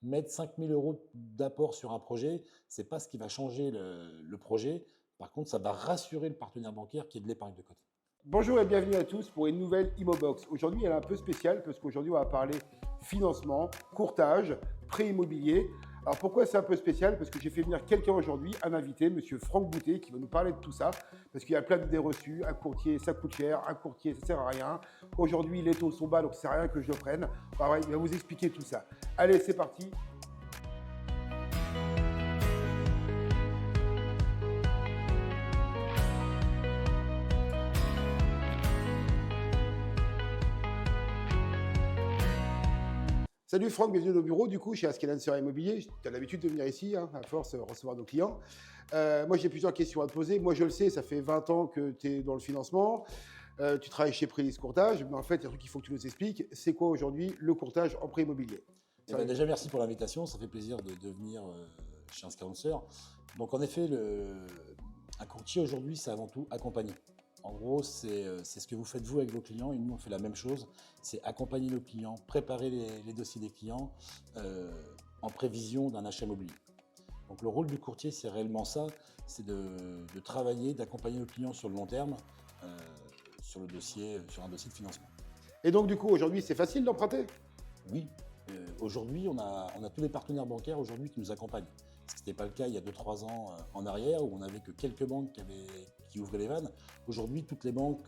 Mettre 5 000 euros d'apport sur un projet, ce n'est pas ce qui va changer le projet. Par contre, ça va rassurer le partenaire bancaire qui est de l'épargne de côté. Bonjour et bienvenue à tous pour une nouvelle Imobox. Aujourd'hui, elle est un peu spéciale parce qu'aujourd'hui, on va parler financement, courtage, prêt immobilier. Alors pourquoi c'est un peu spécial? Parce que j'ai fait venir quelqu'un aujourd'hui, un invité, monsieur Franck Boutet, qui va nous parler de tout ça. Parce qu'il y a plein d'idées reçues. Un courtier, ça coûte cher. Un courtier, ça sert à rien. Aujourd'hui, les taux sont bas, donc ça sert à rien que je le prenne. Enfin, ouais, il va vous expliquer tout ça. Allez, c'est parti. Salut Franck, bienvenue au bureau. Du coup, chez Askelancer Immobilier, tu as l'habitude de venir ici, à force, recevoir nos clients. Moi, j'ai plusieurs questions à te poser. Moi, je le sais, ça fait 20 ans que tu es dans le financement. Tu travailles chez Prélis Courtage. Mais en fait, il y a un truc qu'il faut que tu nous expliques. C'est quoi aujourd'hui le courtage en prêt immobilier? Eh ben, déjà, merci pour l'invitation. Ça fait plaisir de venir chez Inscalencer. Donc, en effet, un courtier aujourd'hui, c'est avant tout accompagner. En gros, c'est ce que vous faites vous avec vos clients et nous, on fait la même chose. C'est accompagner nos clients, préparer les dossiers des clients en prévision d'un achat immobilier. Donc, le rôle du courtier, c'est réellement ça, c'est de travailler, d'accompagner nos clients sur le long terme sur un dossier de financement. Et donc, du coup, aujourd'hui, c'est facile d'emprunter? Oui, aujourd'hui, on a tous les partenaires bancaires aujourd'hui qui nous accompagnent. Ce qui n'était pas le cas il y a 2-3 ans en arrière, où on n'avait que quelques banques qui ouvraient les vannes. Aujourd'hui, toutes les banques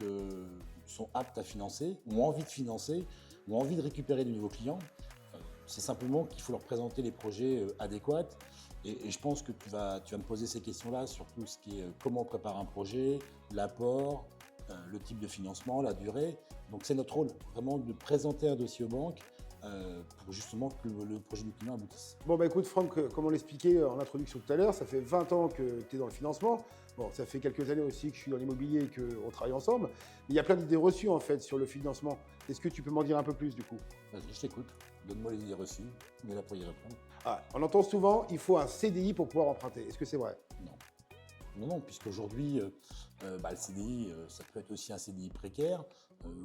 sont aptes à financer, ont envie de financer, ont envie de récupérer de nouveaux clients. C'est simplement qu'il faut leur présenter les projets adéquats. Et je pense que tu vas me poser ces questions-là sur tout ce qui est comment on prépare un projet, l'apport, le type de financement, la durée. Donc c'est notre rôle, vraiment de présenter un dossier aux banques pour justement que le projet du client aboutisse. Bon, bah écoute, Franck, comme on l'expliquait en introduction tout à l'heure, ça fait 20 ans que tu es dans le financement. Bon, ça fait quelques années aussi que je suis dans l'immobilier et qu'on travaille ensemble. Mais il y a plein d'idées reçues en fait sur le financement. Est-ce que tu peux m'en dire un peu plus du coup? Vas-y, je t'écoute. Donne-moi les idées reçues. On est là pour y répondre. On entend souvent, il faut un CDI pour pouvoir emprunter. Est-ce que c'est vrai? Non. Non, puisqu'aujourd'hui, le CDI, ça peut être aussi un CDI précaire.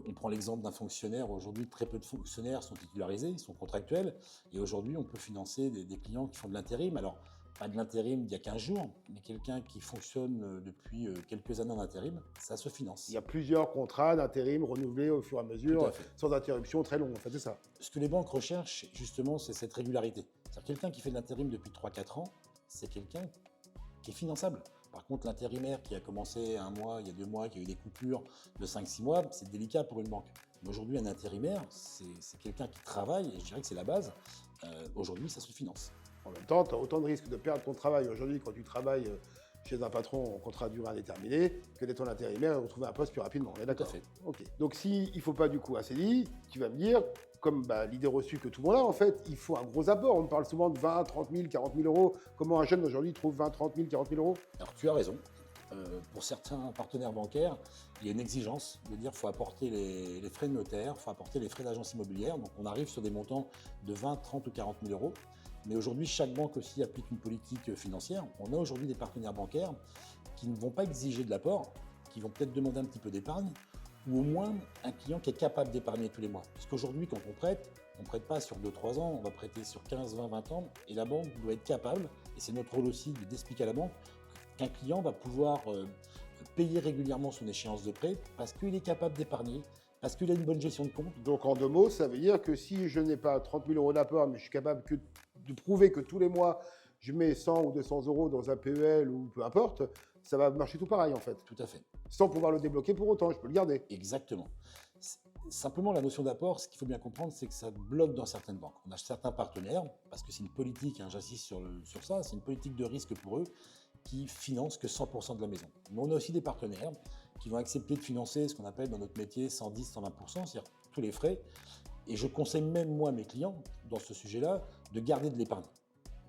On prend l'exemple d'un fonctionnaire. Aujourd'hui, très peu de fonctionnaires sont titularisés, ils sont contractuels. Et aujourd'hui, on peut financer des clients qui font de l'intérim. Alors, pas de l'intérim d'il y a 15 jours, mais quelqu'un qui fonctionne depuis quelques années en intérim, ça se finance. Il y a plusieurs contrats d'intérim renouvelés au fur et à Tout mesure, à fait. sans interruption très longue. En fait, c'est ça. Ce que les banques recherchent, justement, c'est cette régularité. C'est-à-dire quelqu'un qui fait de l'intérim depuis 3-4 ans, c'est quelqu'un qui est finançable. Par contre, l'intérimaire qui a commencé un mois, il y a 2 mois, qui a eu des coupures de 5-6 mois, c'est délicat pour une banque. Mais aujourd'hui, un intérimaire, c'est quelqu'un qui travaille, et je dirais que c'est la base. Aujourd'hui, ça se finance. En même temps, tu as autant de risques de perdre ton travail aujourd'hui quand tu travailles chez un patron en contrat à durée indéterminée que d'être en intérimaire et retrouver un poste plus rapidement. On est d'accord? Tout à fait. Ok. Donc, s'il ne faut pas du coup un CDI, tu vas me dire, comme l'idée reçue que tout le monde a, en fait, il faut un gros apport. On parle souvent de 20, 30 000, 40 000 euros. Comment un jeune aujourd'hui trouve 20, 30 000, 40 000 euros? Alors, tu as raison. Pour certains partenaires bancaires, il y a une exigence de dire qu'il faut apporter les frais de notaire, il faut apporter les frais d'agence immobilière. Donc, on arrive sur des montants de 20, 30 ou 40 000 euros. Mais aujourd'hui, chaque banque aussi applique une politique financière. On a aujourd'hui des partenaires bancaires qui ne vont pas exiger de l'apport, qui vont peut-être demander un petit peu d'épargne, ou au moins un client qui est capable d'épargner tous les mois. Parce qu'aujourd'hui, quand on ne prête pas sur 2-3 ans, on va prêter sur 15, 20, 20 ans, et la banque doit être capable, et c'est notre rôle aussi d'expliquer à la banque, qu'un client va pouvoir payer régulièrement son échéance de prêt parce qu'il est capable d'épargner, parce qu'il a une bonne gestion de compte. Donc, en 2 mots, ça veut dire que si je n'ai pas 30 000 euros d'apport, mais je suis capable de prouver que tous les mois, je mets 100 ou 200 euros dans un PEL ou peu importe, ça va marcher tout pareil en fait. Tout à fait. Sans pouvoir le débloquer pour autant, je peux le garder. Exactement. Simplement, la notion d'apport, ce qu'il faut bien comprendre, c'est que ça bloque dans certaines banques. On a certains partenaires, parce que c'est une politique, j'insiste sur ça, c'est une politique de risque pour eux, qui financent que 100% de la maison. Mais on a aussi des partenaires qui vont accepter de financer ce qu'on appelle dans notre métier 110-120%, c'est-à-dire tous les frais. Et je conseille même moi à mes clients, dans ce sujet-là, de garder de l'épargne.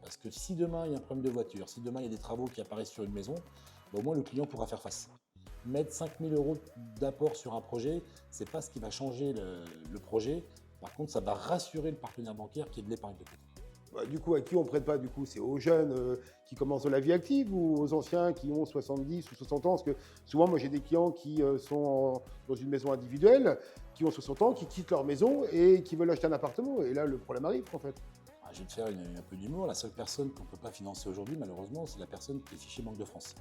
Parce que si demain il y a un problème de voiture, si demain il y a des travaux qui apparaissent sur une maison, au moins le client pourra faire face. Mettre 5 000 euros d'apport sur un projet, ce n'est pas ce qui va changer le projet. Par contre, ça va rassurer le partenaire bancaire qui est de l'épargne de côté. Du coup, à qui on prête pas? Du coup, c'est aux jeunes qui commencent la vie active ou aux anciens qui ont 70 ou 60 ans? Parce que souvent, moi, j'ai des clients qui sont dans une maison individuelle, qui ont 60 ans, qui quittent leur maison et qui veulent acheter un appartement. Et là, le problème arrive, en fait. Je vais te faire un peu d'humour. La seule personne qu'on ne peut pas financer aujourd'hui, malheureusement, c'est la personne qui est fichée Banque de France.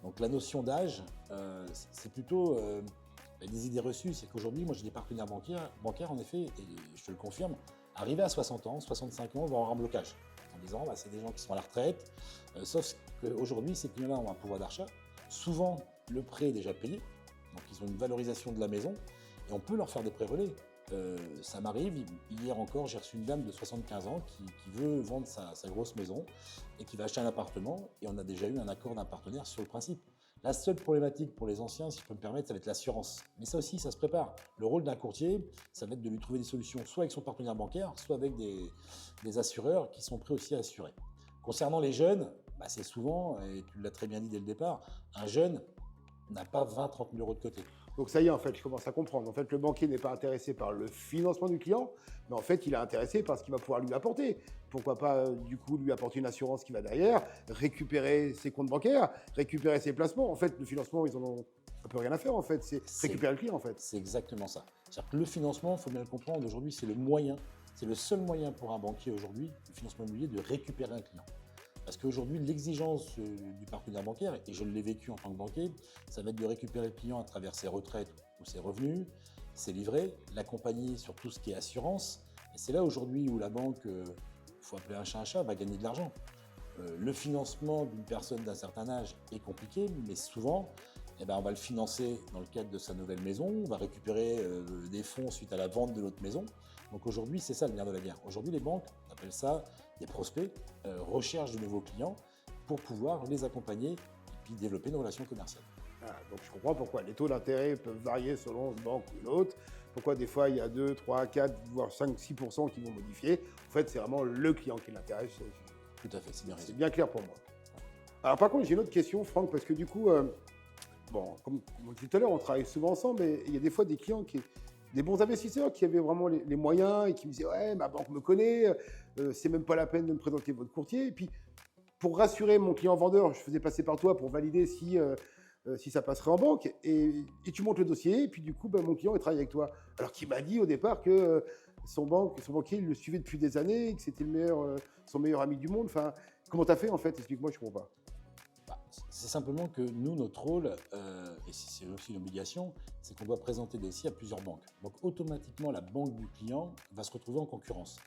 Donc la notion d'âge, c'est plutôt des idées reçues. C'est qu'aujourd'hui, moi j'ai des partenaires bancaires en effet, et je te le confirme, arrivés à 60 ans, 65 ans, vont avoir un blocage. En disant, c'est des gens qui sont à la retraite, sauf qu'aujourd'hui, ces clients-là ont un pouvoir d'achat. Souvent, le prêt est déjà payé, donc ils ont une valorisation de la maison, et on peut leur faire des prêts relais. Ça m'arrive, hier encore, j'ai reçu une dame de 75 ans qui veut vendre sa grosse maison et qui va acheter un appartement, et on a déjà eu un accord d'un partenaire sur le principe. La seule problématique pour les anciens, si je peux me permettre, ça va être l'assurance. Mais ça aussi, ça se prépare. Le rôle d'un courtier, ça va être de lui trouver des solutions, soit avec son partenaire bancaire, soit avec des assureurs qui sont prêts aussi à assurer. Concernant les jeunes, c'est souvent, et tu l'as très bien dit dès le départ, un jeune n'a pas 20-30 000 euros de côté. Donc ça y est, en fait, je commence à comprendre. En fait, le banquier n'est pas intéressé par le financement du client, mais en fait, il est intéressé par ce qu'il va pouvoir lui apporter. Pourquoi pas, du coup, lui apporter une assurance qui va derrière, récupérer ses comptes bancaires, récupérer ses placements. En fait, le financement, ils en ont un peu rien à faire, en fait. C'est récupérer le client, en fait. C'est exactement ça. C'est-à-dire que le financement, il faut bien le comprendre, aujourd'hui, c'est le moyen, c'est le seul moyen pour un banquier aujourd'hui, le financement immobilier, de récupérer un client. Parce qu'aujourd'hui, l'exigence du partenaire bancaire, et je l'ai vécu en tant que banquier, ça va être de récupérer le client à travers ses retraites ou ses revenus, ses livrets, l'accompagner sur tout ce qui est assurance. Et c'est là aujourd'hui où la banque, il faut appeler un chat, va gagner de l'argent. Le financement d'une personne d'un certain âge est compliqué, mais souvent, on va le financer dans le cadre de sa nouvelle maison, on va récupérer des fonds suite à la vente de l'autre maison. Donc aujourd'hui, c'est ça le nerf de la guerre. Aujourd'hui, les banques, on appelle ça des prospects, recherchent de nouveaux clients pour pouvoir les accompagner et puis développer une relation commerciale. Donc je comprends pourquoi les taux d'intérêt peuvent varier selon une banque ou une autre. Pourquoi des fois il y a 2, 3, 4, voire 5, 6% qui vont modifier. En fait, c'est vraiment le client qui l'intéresse. Tout à fait, c'est bien clair pour moi. Alors par contre, j'ai une autre question, Franck, parce que du coup, comme on dit tout à l'heure, on travaille souvent ensemble, mais il y a des fois des clients des bons investisseurs qui avaient vraiment les moyens et qui me disaient « Ouais, ma banque me connaît, c'est même pas la peine de me présenter votre courtier. » Et puis, pour rassurer mon client vendeur, je faisais passer par toi pour valider si ça passerait en banque. Et tu montes le dossier, et puis du coup, mon client, il travaille avec toi. Alors qu'il m'a dit au départ que son banquier, il le suivait depuis des années, que c'était son meilleur ami du monde. Enfin, comment tu as fait en fait? Explique-moi, je ne comprends pas. C'est simplement que nous, notre rôle, et c'est aussi une obligation, c'est qu'on doit présenter des dossiers à plusieurs banques. Donc automatiquement, la banque du client va se retrouver en concurrence.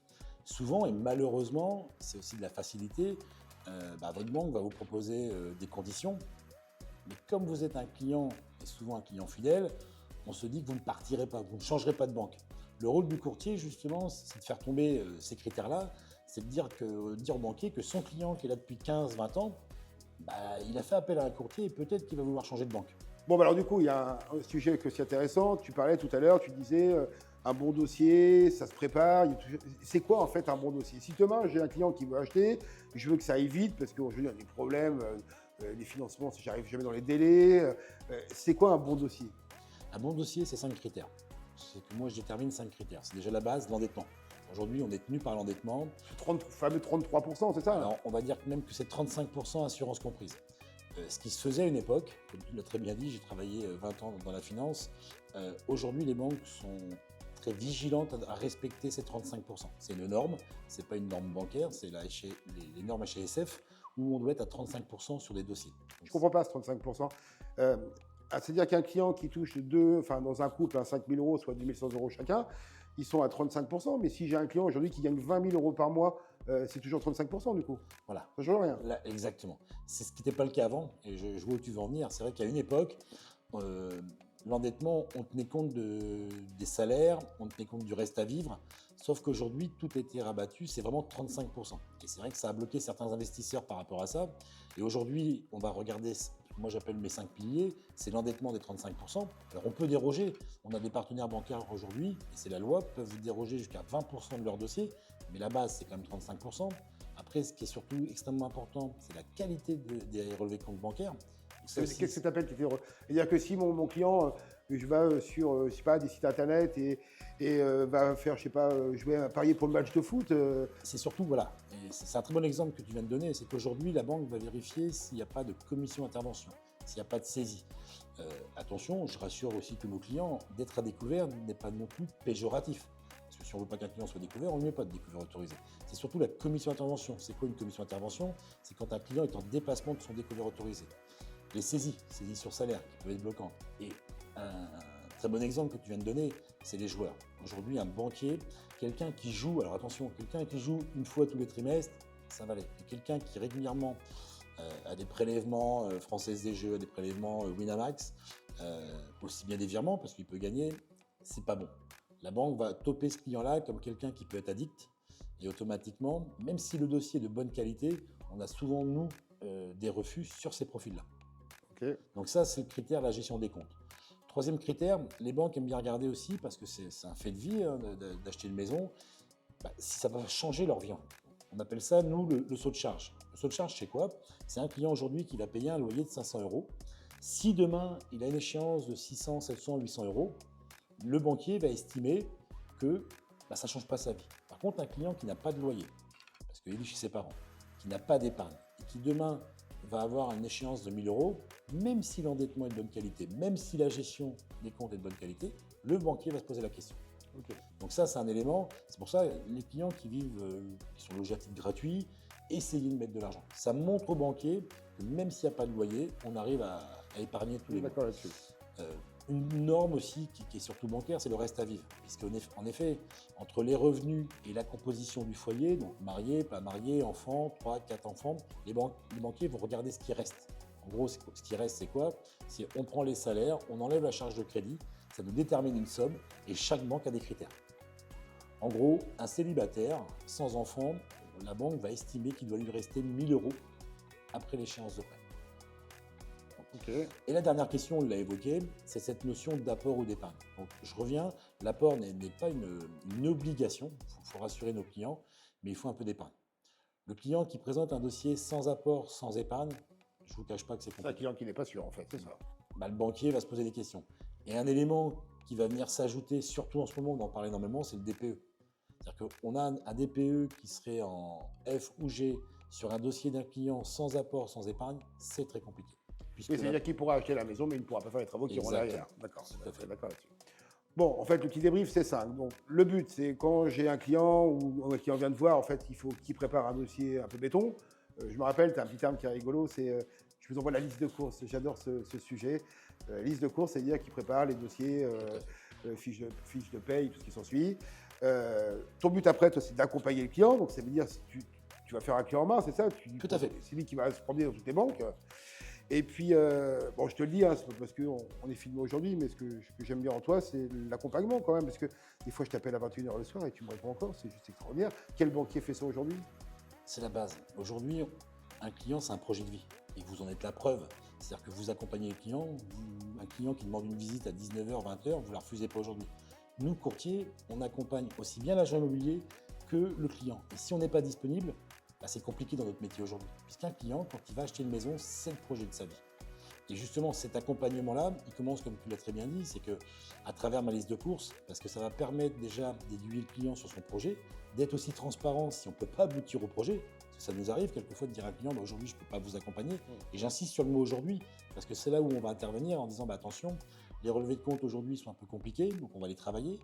Souvent, et malheureusement, c'est aussi de la facilité, votre banque va vous proposer des conditions, mais comme vous êtes un client, et souvent un client fidèle, on se dit que vous ne partirez pas, vous ne changerez pas de banque. Le rôle du courtier, justement, c'est de faire tomber ces critères-là, c'est de dire au banquier que son client qui est là depuis 15-20 ans, il a fait appel à un courtier et peut-être qu'il va vouloir changer de banque. Bon, alors du coup, il y a un sujet aussi intéressant. Tu parlais tout à l'heure, tu disais un bon dossier, ça se prépare. C'est quoi en fait un bon dossier? Si demain j'ai un client qui veut acheter, je veux que ça aille vite parce qu'aujourd'hui on a des problèmes, les financements, si j'arrive jamais dans les délais. C'est quoi un bon dossier? Un bon dossier, c'est 5 critères. C'est que moi je détermine 5 critères. C'est déjà la base, l'endettement. Aujourd'hui, on est tenu par l'endettement. Le fameux 33%, c'est ça? Alors, on va dire même que c'est 35% assurance comprise. Ce qui se faisait à une époque, comme tu l'as très bien dit, j'ai travaillé 20 ans dans la finance. Aujourd'hui, les banques sont très vigilantes à respecter ces 35%. C'est une norme, ce n'est pas une norme bancaire, c'est les normes HSF où on doit être à 35% sur des dossiers. Je ne comprends pas ce 35%. C'est-à-dire qu'un client qui touche dans un couple, 5 000 euros, soit 2 100 euros chacun, ils sont à 35%. Mais si j'ai un client aujourd'hui qui gagne 20 000 euros par mois, c'est toujours 35% du coup. Voilà. Ça ne change rien. Là, exactement. C'est ce qui n'était pas le cas avant. Et je vois où tu veux en venir. C'est vrai qu'à une époque, l'endettement, on tenait compte des salaires, on tenait compte du reste à vivre. Sauf qu'aujourd'hui, tout a été rabattu. C'est vraiment 35%. Et c'est vrai que ça a bloqué certains investisseurs par rapport à ça. Et aujourd'hui, on va regarder... Moi, j'appelle mes 5 piliers, c'est l'endettement des 35%. Alors, on peut déroger. On a des partenaires bancaires aujourd'hui, et c'est la loi, peuvent déroger jusqu'à 20% de leur dossier. Mais la base, c'est quand même 35%. Après, ce qui est surtout extrêmement important, c'est la qualité des relevés de compte bancaires. Qu'est-ce que tu appelles? C'est-à-dire que si mon client, je vais sur des sites internet et va faire, je vais parier pour le match de foot. C'est surtout, voilà, c'est un très bon exemple que tu viens de donner, c'est qu'aujourd'hui, la banque va vérifier s'il n'y a pas de commission intervention, s'il n'y a pas de saisie. Attention, je rassure aussi tous nos clients, d'être à découvert n'est pas non plus péjoratif. Parce que si on ne veut pas qu'un client soit découvert, on ne met pas de découvert autorisé. C'est surtout la commission d'intervention. C'est quoi une commission d'intervention? C'est quand un client est en dépassement de son découvert autorisé. Les saisies sur salaire qui peuvent être bloquantes. Et un très bon exemple que tu viens de donner, c'est les joueurs. Aujourd'hui, un banquier, quelqu'un qui joue, alors attention, quelqu'un qui joue une fois tous les trimestres, ça va aller. Et quelqu'un qui régulièrement a des prélèvements Française des Jeux, des prélèvements Winamax, aussi bien des virements, parce qu'il peut gagner, c'est pas bon. La banque va toper ce client-là comme quelqu'un qui peut être addict, et automatiquement, même si le dossier est de bonne qualité, on a souvent, nous, des refus sur ces profils-là. Okay. Donc ça, c'est le critère de la gestion des comptes. Troisième critère, les banques aiment bien regarder aussi, parce que c'est un fait de vie d'acheter une maison, si ça va changer leur vie. On appelle ça, nous, le saut de charge. Le saut de charge, c'est quoi? C'est un client aujourd'hui qui va payer un loyer de 500 €. Si demain, il a une échéance de 600, 700, 800 €, le banquier va estimer que ça ne change pas sa vie. Par contre, un client qui n'a pas de loyer, parce qu'il vit chez ses parents, qui n'a pas d'épargne, et qui demain va avoir une échéance de 1 000 €, même si l'endettement est de bonne qualité, même si la gestion des comptes est de bonne qualité, le banquier va se poser la question. Okay. Donc ça, c'est un élément. C'est pour ça les clients qui vivent, qui sont logés à titre gratuit, essayez de mettre de l'argent. Ça montre au banquier que même s'il n'y a pas de loyer, on arrive à épargner tous les mois. D'accord là-dessus. Une norme aussi qui est surtout bancaire, c'est le reste à vivre. Puisqu'en effet, entre les revenus et la composition du foyer, donc marié, pas marié, enfant, 3, 4 enfants, les banquiers vont regarder ce qui reste. En gros, ce qui reste, c'est quoi? C'est on prend les salaires, on enlève la charge de crédit, ça nous détermine une somme et chaque banque a des critères. En gros, un célibataire sans enfant, la banque va estimer qu'il doit lui rester 1 000 € après l'échéance de prêt. Okay. Et la dernière question, on l'a évoqué, c'est cette notion d'apport ou d'épargne. Donc, je reviens, l'apport n'est pas une obligation, il faut rassurer nos clients, mais il faut un peu d'épargne. Le client qui présente un dossier sans apport, sans épargne, je ne vous cache pas que c'est compliqué. C'est un client qui n'est pas sûr, en fait, c'est ça. Le banquier va se poser des questions. Et un élément qui va venir s'ajouter, surtout en ce moment, on en parle énormément, c'est le DPE. C'est-à-dire qu'on a un DPE qui serait en F ou G sur un dossier d'un client sans apport, sans épargne, c'est très compliqué. Oui, c'est-à-dire qu'il pourra acheter la maison, mais il ne pourra pas faire les travaux qui iront derrière. D'accord, tout à fait. D'accord là-dessus. Bon, en fait, le petit débrief, c'est ça. Donc, le but, c'est quand j'ai un client ou un client vient de voir, en fait, il faut qu'il prépare un dossier un peu béton. Je me rappelle, tu as un petit terme qui est rigolo, c'est je vous envoie la liste de courses. J'adore ce sujet. Liste de courses, c'est-à-dire qu'il prépare les dossiers, fiches de paye, tout ce qui s'ensuit. Ton but après, toi, c'est d'accompagner le client. Donc, ça veut dire tu vas faire un client en main, c'est ça? Tout à fait. C'est lui qui va se promener dans toutes les banques. Et puis, bon, je te le dis, c'est pas parce qu'on est filmé aujourd'hui, mais ce que j'aime bien en toi, c'est l'accompagnement quand même. Parce que des fois, je t'appelle à 21 h le soir et tu me réponds encore, c'est juste extraordinaire. Quel banquier fait ça aujourd'hui? C'est la base. Aujourd'hui, un client, c'est un projet de vie. Et vous en êtes la preuve. C'est-à-dire que vous accompagnez le client, un client qui demande une visite à 19 h, 20 h, vous ne la refusez pas aujourd'hui. Nous, courtiers, on accompagne aussi bien l'agent immobilier que le client. Et si on n'est pas disponible, c'est compliqué dans notre métier aujourd'hui. Puisqu'un client, quand il va acheter une maison, c'est le projet de sa vie. Et justement, cet accompagnement-là, il commence, comme tu l'as très bien dit, c'est qu'à travers ma liste de courses, parce que ça va permettre déjà d'aiguiller le client sur son projet, d'être aussi transparent si on ne peut pas aboutir au projet. Parce que ça nous arrive quelquefois de dire à un client, aujourd'hui, je ne peux pas vous accompagner. Et j'insiste sur le mot aujourd'hui, parce que c'est là où on va intervenir en disant, attention, les relevés de compte aujourd'hui sont un peu compliqués, donc on va les travailler.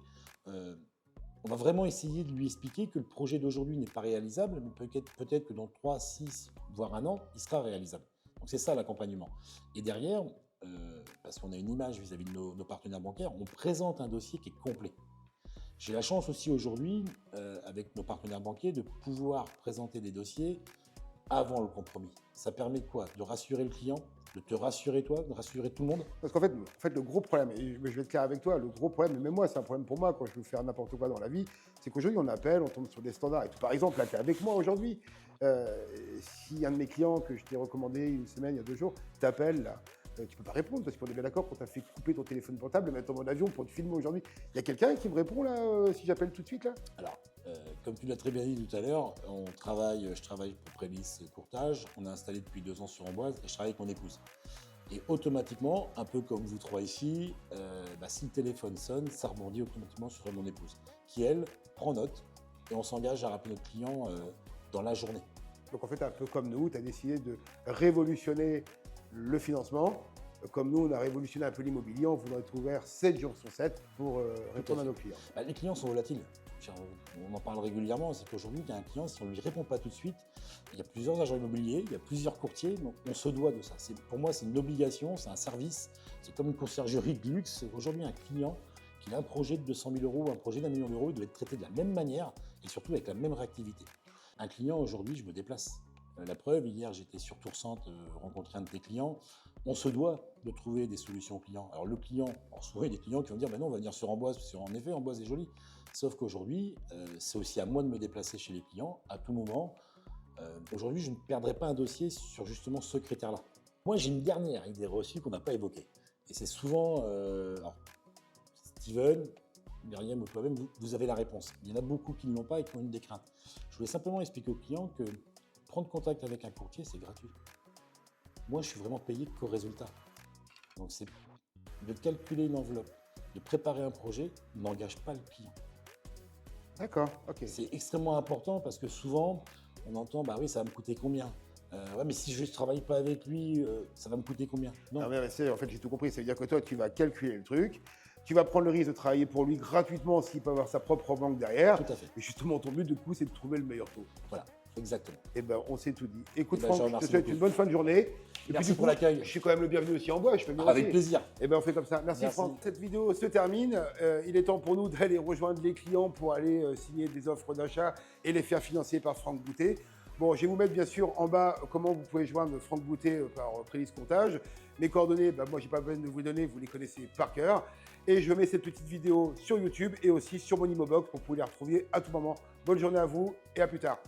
On va vraiment essayer de lui expliquer que le projet d'aujourd'hui n'est pas réalisable, mais peut-être que dans 3, 6, voire 1 an, il sera réalisable. Donc c'est ça l'accompagnement. Et derrière, parce qu'on a une image vis-à-vis de nos partenaires bancaires, on présente un dossier qui est complet. J'ai la chance aussi aujourd'hui, avec nos partenaires banquiers, de pouvoir présenter des dossiers avant le compromis. Ça permet de quoi? De rassurer le client, de te rassurer toi, de rassurer tout le monde. Parce qu'en fait, le gros problème, et je vais être clair avec toi, le gros problème, et même moi, c'est un problème pour moi quand je veux faire n'importe quoi dans la vie, c'est qu'aujourd'hui, on appelle, on tombe sur des standards et tout. Par exemple, là, tu es avec moi aujourd'hui. Si un de mes clients que je t'ai recommandé une semaine, il y a 2 jours, t'appelle, là, tu ne peux pas répondre parce qu'on est bien d'accord qu'on t'a fait couper ton téléphone portable et mettre en mode avion pour te filmer aujourd'hui. Il y a quelqu'un qui me répond là, si j'appelle tout de suite là? Alors, comme tu l'as très bien dit tout à l'heure, je travaille pour Prélis Courtage, on est installé depuis 2 ans sur Amboise et je travaille avec mon épouse. Et automatiquement, un peu comme vous trois ici, si le téléphone sonne, ça rebondit automatiquement sur mon épouse, qui elle prend note et on s'engage à rappeler notre client dans la journée. Donc en fait, un peu comme nous, tu as décidé de révolutionner le financement. Comme nous, on a révolutionné un peu l'immobilier, on voudrait être ouvert 7 jours sur 7 pour répondre à nos clients. Les clients sont volatiles. On en parle régulièrement, c'est qu'aujourd'hui, il y a un client, si on ne lui répond pas tout de suite, il y a plusieurs agents immobiliers, il y a plusieurs courtiers, donc on se doit de ça. Pour moi, c'est une obligation, c'est un service, c'est comme une conciergerie de luxe. Aujourd'hui, un client qui a un projet de 200 000 euros, un projet d'1 million d'euros, il doit être traité de la même manière et surtout avec la même réactivité. Un client, aujourd'hui, je me déplace. La preuve, hier, j'étais sur Tour-Centre, rencontrer un de tes clients. On se doit de trouver des solutions aux clients. Alors le client, souvent il y a des clients qui vont dire, non, on va venir sur Amboise, parce qu'en effet, Amboise est joli. Sauf qu'aujourd'hui, c'est aussi à moi de me déplacer chez les clients à tout moment. Aujourd'hui, je ne perdrai pas un dossier sur justement ce critère-là. Moi, j'ai une dernière idée reçue qu'on n'a pas évoquée. Et c'est souvent, alors, Steven, Myriam ou toi-même, vous avez la réponse. Il y en a beaucoup qui ne l'ont pas et qui ont une des craintes. Je voulais simplement expliquer aux clients que prendre contact avec un courtier, c'est gratuit. Moi, je suis vraiment payé qu'au résultat. Donc, c'est de calculer une enveloppe, de préparer un projet, n'engage pas le client. D'accord, ok. C'est extrêmement important parce que souvent, on entend, bah oui, ça va me coûter combien? Ouais, mais si je ne travaille pas avec lui, ça va me coûter combien? Non. Ah, mais en fait, j'ai tout compris. Ça veut dire que toi, tu vas calculer le truc, tu vas prendre le risque de travailler pour lui gratuitement s'il peut avoir sa propre banque derrière. Tout à fait. Et justement, ton but, du coup, c'est de trouver le meilleur taux. Voilà, exactement. Eh bien, on s'est tout dit. Écoute, Eh ben, je Franck, je te remercie souhaite beaucoup. une bonne fin de journée. Et Merci puis, du pour coup, l'accueil. Je suis quand même le bienvenu aussi en bois. Je fais bien Avec aussi. plaisir. Eh bien, on fait comme ça. Merci, Merci. Franck. Cette vidéo se termine. Il est temps pour nous d'aller rejoindre les clients pour aller signer des offres d'achat et les faire financer par Franck Boutet. Bon, je vais vous mettre bien sûr en bas comment vous pouvez joindre Franck Boutet par prélis comptage. Mes coordonnées, moi, je n'ai pas besoin de vous les donner, vous les connaissez par cœur. Et je mets cette petite vidéo sur YouTube et aussi sur mon Imobox pour pouvoir les retrouver à tout moment. Bonne journée à vous et à plus tard.